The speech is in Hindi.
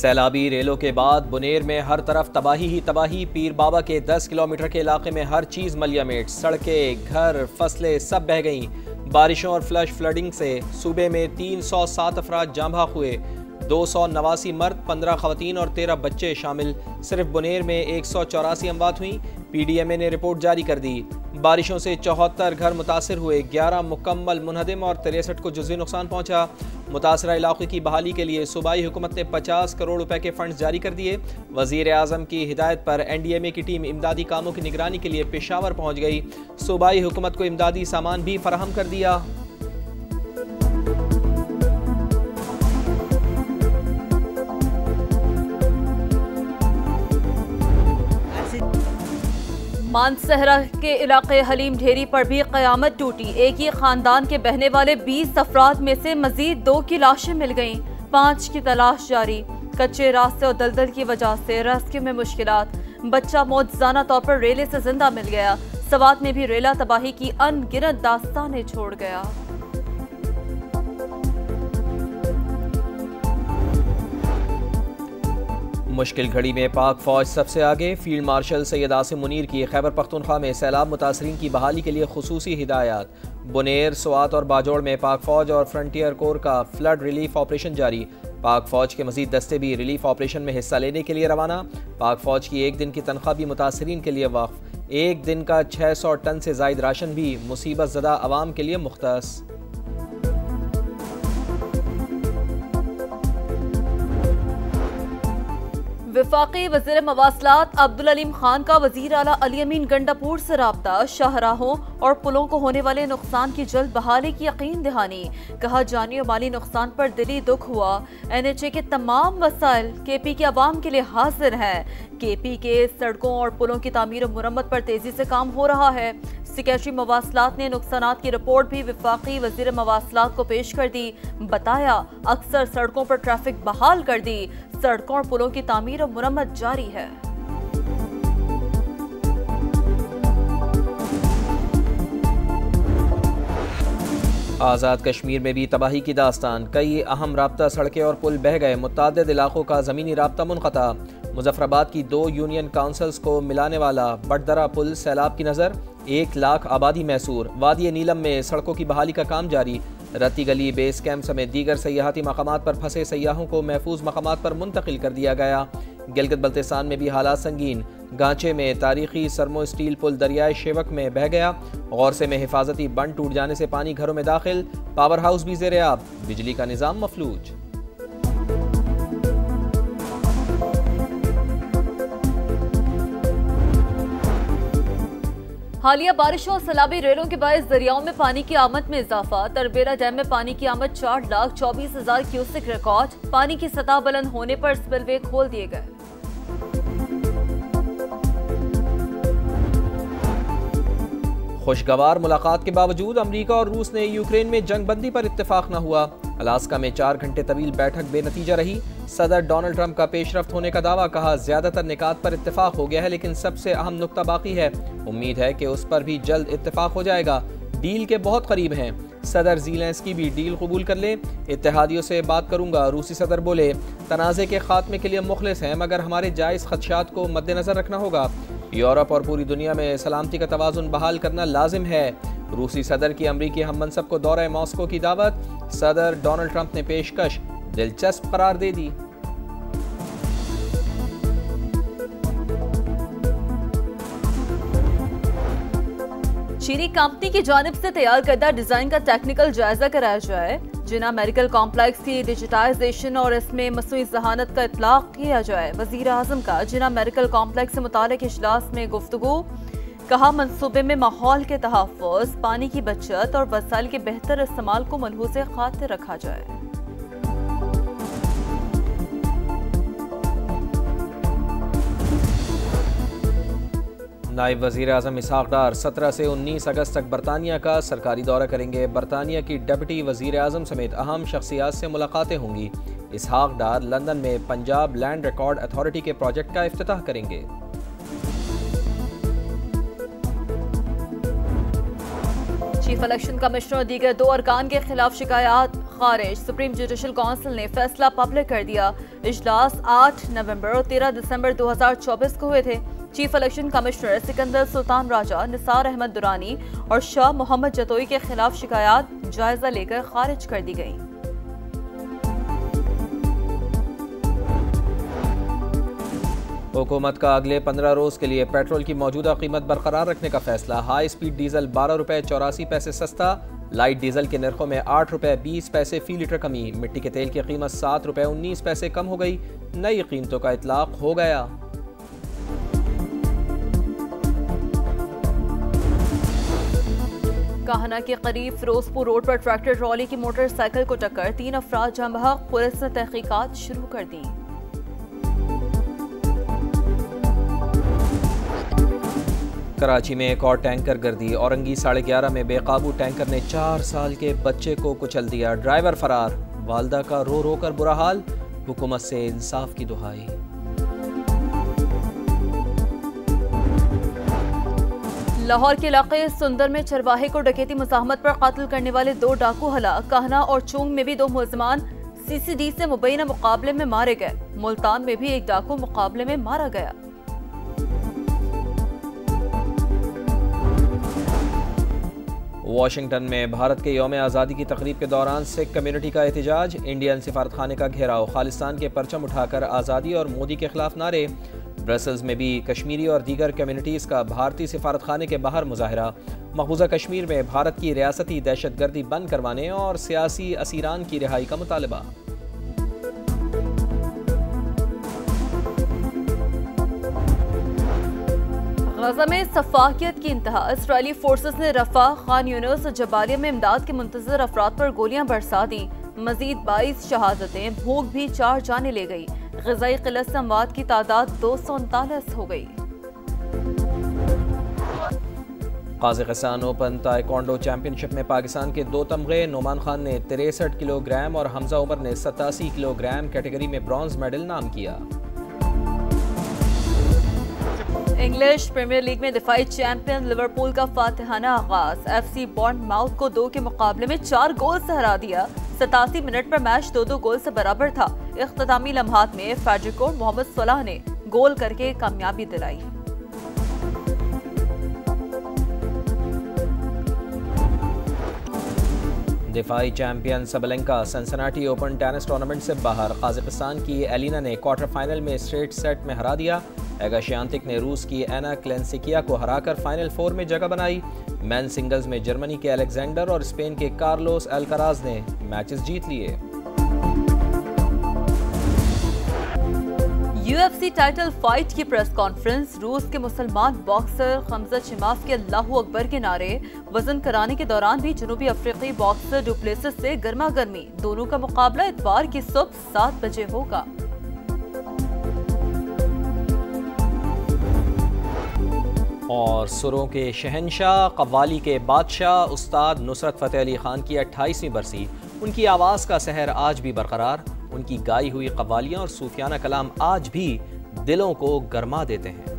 सैलाबी रेलों के बाद बुनेर में हर तरफ तबाही ही तबाही। पीर बाबा के 10 किलोमीटर के इलाके में हर चीज़ मलियामेट, सड़कें, घर, फसलें सब बह गईं। बारिशों और फ्लश फ्लडिंग से सूबे में 307 अफराद जाँ बहक हुए। 289 मर्द, 15 खवातीन और 13 बच्चे शामिल। सिर्फ बुनेर में 184 अमवात हुई। PDMA ने रिपोर्ट जारी कर दी। बारिशों से 74 घर मुतासर हुए, 11 मुकम्मल मुनहदिम और 63 को जुज़वी नुकसान पहुँचा। मुतासरा इलाक़े की बहाली के लिए सूबाई हुकूमत ने 50 करोड़ रुपए के फंड्स जारी कर दिए। वज़ीर आज़म की हिदायत पर NDMA की टीम इमदादी कामों की निगरानी के लिए पेशावर पहुँच गई। सूबाई हुकूमत को इमदादी सामान भी फराहम कर दिया। मानसहरा के इलाके हलीम ढेरी पर भी क़यामत टूटी। एक ही खानदान के बहने वाले 20 अफराद में से मजीद 2 की लाशें मिल गईं। 5 की तलाश जारी। कच्चे रास्ते और दलदल की वजह से रेस्क्यू में मुश्किलात। बच्चा मौजज़ाना तौर पर रेले से जिंदा मिल गया। सवात में भी रेला तबाही की अनगिनत दास्तानें छोड़ गया। मुश्किल घड़ी में पाक फौज सबसे आगे। फील्ड मार्शल सैयद आसिम मुनीर की खैबर पख्तूनख्वा में सैलाब मुतासरीन की बहाली के लिए खुसूसी हिदायत। बुनेर, स्वात और बाजोड़ में पाक फौज और फ्रंटियर कोर का फ्लड रिलीफ ऑपरेशन जारी। पाक फौज के मजीद दस्ते भी रिलीफ ऑपरेशन में हिस्सा लेने के लिए रवाना। पाक फौज की एक दिन की तनख्वाह भी मुतासरीन के लिए वक्फ। एक दिन का 600 टन से जायद राशन भी मुसीबत ज़दा अवाम के लिए मुख्तस। वफाकी वज़ीर मवासलात अब्दुल अलीम खान का वज़ीर आला अली अमीन गंडापुर से राब्ता। शाहराहों और पुलों को होने वाले नुकसान की जल्द बहाली की यकीन दहानी। कहा, जानी और माली नुकसान पर दिली दुख हुआ। NHA के तमाम वसाइल KP के अवाम के लिए हाजिर हैं। KP के सड़कों और पुलों की तामीर और मुरम्मत पर तेजी से काम हो रहा है। सेक्रेटरी मवासलात ने नुकसानात की रिपोर्ट भी वफाकी वज़ीर मवासलात को पेश कर दी। बताया, अक्सर सड़कों पर ट्रैफिक बहाल कर दी। सड़कों और पुलों की तामीर और मुरम्मत जारी है। आज़ाद कश्मीर में भी तबाही की दास्तान। कई अहम राब्ता सड़कें और पुल बह गए। मुतअद्दिद इलाकों का ज़मीनी राब्ता मुनक़ता। मुजफ्फराबाद की 2 यूनियन काउंसिल्स को मिलाने वाला बटदरा पुल सैलाब की नज़र। 1 लाख आबादी मैसूर। वादी नीलम में सड़कों की बहाली का काम जारी। रत्ती गली, बेस कैंप समेत दीगर सयाहती मकामात पर फंसे सयाहों को महफूज मकामात पर मुंतकिल कर दिया गया। गिलगित बल्तिस्तान में भी हालात संगीन। गांचे में तारीखी सरमो स्टील पुल दरियाए शेवक में बह गया। गौरसे में हिफाजती बंद टूट जाने से पानी घरों में दाखिल। पावर हाउस भी ज़ेरे आब। बिजली का निज़ाम मफलूज। हालिया बारिशों और सैलाबी रेलों के बायस दरियाओं में पानी की आमद में इजाफा। तरबेरा डैम में पानी की आमद 4,24,000 क्यूसेक रिकॉर्ड। पानी की सतह बुलंद होने पर स्पिलवे खोल दिए गए। खुशगवार मुलाकात के बावजूद अमरीका और रूस ने यूक्रेन में जंग बंदी पर इत्तेफाक न हुआ। अलास्का में 4 घंटे तवील बैठक बेनतीजा रही। सदर डोनाल्ड ट्रंप का पेशरफ्त होने का दावा। कहा, ज्यादातर निकात पर इत्तेफाक हो गया है, लेकिन सबसे अहम नुक्ता बाकी है। उम्मीद है कि उस पर भी जल्द इत्तेफाक हो जाएगा। डील के बहुत करीब हैं। सदर ज़ेलेंस्की भी डील कबूल कर ले। इत्तेहादियों से बात करूंगा। रूसी सदर बोले, तनाज़े के खात्मे के लिए मुखलिस हैं, मगर हमारे जायज़ खदशात को मद्देनजर रखना होगा। यूरोप और पूरी दुनिया में सलामती का तवाज़ुन बहाल करना लाजिम है। रूसी सदर की अमरीकी हममनसब को दौरा मॉस्को की दावत। सदर डोनाल्ड ट्रंप ने पेशकश दिलचस्प करार दे दी। चीनी कंपनी की जानिब से तैयार करदा डिजाइन का टेक्निकल जायजा कराया जाए। जिना मेडिकल कॉम्प्लेक्स की डिजिटाइजेशन और इसमें मसनूई ज़हानत का इतलाक किया जाए। वज़ीर आज़म का जिना मेडिकल कॉम्प्लेक्स से मुतालिक इजलास में गुफ्तगू। कहा, मंसूबे में माहौल के तहफ़्फ़ुज़, पानी की बचत और वसाइल के बेहतर इस्तेमाल को मलहूज़े खातिर रखा जाए। नायब वज़ीर आज़म इसहाक़ डार 17 से 19 अगस्त तक बरतानिया का सरकारी दौरा करेंगे। बरतानिया की डिप्टी वज़ीर आज़म समेत अहम शख्सियात से मुलाकातें होंगी। इसहाक़ डार लंदन में पंजाब लैंड रिकॉर्ड अथॉरिटी के प्रोजेक्ट का इफ्तिताह करेंगे। चीफ इलेक्शन कमिश्नर और दीगर 2 अरकान के खिलाफ शिकायत खारिज। सुप्रीम जुडिशल काउंसिल ने फैसला पब्लिक कर दिया। इजलास 8 नवंबर और 13 दिसंबर 2024 को हुए थे। Chief election commissioner Sikandar Sultan Raja, Nisar Ahmad Durrani और शाह मोहम्मद जतोई के खिलाफ शिकायत जायजा लेकर खारिज कर दी गई। हुकूमत का अगले 15 रोज़ के लिए पेट्रोल की मौजूदा कीमत बरकरार रखने का फैसला। हाई स्पीड डीजल 12 रुपये 84 पैसे सस्ता, लाइट डीजल के नरखों में 8 रुपये 20 पैसे फी लीटर कमी। मिट्टी के तेल की कीमत 7 रुपये 19 पैसे कम हो गई। नई कीमतों का इतलाक हो गया। काहना के करीब फिरोजपुर रोड पर ट्रैक्टर ट्रॉली की मोटरसाइकिल को टक्कर, 3 अफराद जहाँ बहक। पुलिस ने तहकीकात शुरू कर दी। कराची में एक और टैंकर गर्दी, औरंगी 11:30 में बेकाबू टैंकर ने 4 साल के बच्चे को कुचल दिया। ड्राइवर फरार, वालदा का रो रो कर बुरा हाल। हुकूमत से इंसाफ की दुहाई। लाहौर के इलाके सुंदर में चरवाहे को डकैती मुज़ाहमत पर कत्ल करने वाले 2 डाकू हलाक। काहना और चोंग में भी 2 मुलजमान CCD से मुबैना मुकाबले में मारे गए। मुल्तान में भी एक डाकू मुकाबले में मारा गया। वाशिंगटन में भारत के यौम आज़ादी की तकरीब के दौरान सिख कम्युनिटी का एहतजाज। इंडियन सिफारतखाने का घेराव, खालिस्तान के परचम उठाकर आज़ादी और मोदी के खिलाफ नारे। ब्रसल्स में भी कश्मीरी और दीगर कम्युनिटीज़ का भारतीय सिफारतखाने के बाहर मुजाहरा। मकबूजा कश्मीर में भारत की रियासती दहशतगर्दी बंद करवाने और सियासी असीरान की रिहाई का मुतालबा। गजा में सफाकियत की इंतहा। इसराइली फोर्सेस ने रफा, खान यूनिस और जबालिया में इमदाद के मुंतजर अफराद पर गोलियां बरसा दी। मजीद 22 शहादतें, भूख भी 4 जाने ले गई। ग़िज़ाई क़िल्लत से अमवात की तादाद 239 हो गई। काज़ाकिस्तान ओपन ताइक्वांडो चैंपियनशिप में पाकिस्तान के 2 तमगे। नोमान खान ने 63 किलोग्राम और हमजा उमर ने 87 किलोग्राम कैटेगरी में ब्रॉन्ज मेडल नाम किया। इंग्लिश प्रीमियर लीग में दिफाई चैंपियन लिवरपूल का फातिहाना आगाज। FC बॉर्नमाउथ को 2 के मुकाबले में 4 गोल से हरा दिया। 87 मिनट पर मैच 2-2 गोल से बराबर था। इख्तितामी लम्हात में फेडरिको मोहम्मद सलाह ने गोल करके कामयाबी दिलाई। दिफाई champion Sabalenka Cincinnati Open tennis tournament से बाहर। काजाकिस्तान की एलिना ने क्वार्टर फाइनल में स्ट्रेट सेट में हरा दिया। एगा श्यान्तिक ने रूस की एना क्लेंसिकिया को हराकर फाइनल 4 में जगह बनाई। मैन सिंगल्स में जर्मनी के अलेक्जेंडर और स्पेन के कार्लोस अल्काराज ने मैचेस जीत लिए। UFC टाइटल फाइट की प्रेस कॉन्फ्रेंस। रूस के मुसलमान बॉक्सर खमजा चिमाफ के अल्लाहू अकबर के नारे। वजन कराने के दौरान भी जनूबी अफ्रीकी बॉक्सर डुप्लेसिस से गर्मा गर्मी। दोनों का मुकाबला इतवार की सुबह 7 बजे होगा। और सुरों के शहंशाह, कव्वाली के बादशाह उस्ताद नुसरत फ़तेह अली खान की 28वीं बरसी। उनकी आवाज़ का सहर आज भी बरकरार। उनकी गाई हुई कव्वालियाँ और सूफियाना कलाम आज भी दिलों को गरमा देते हैं।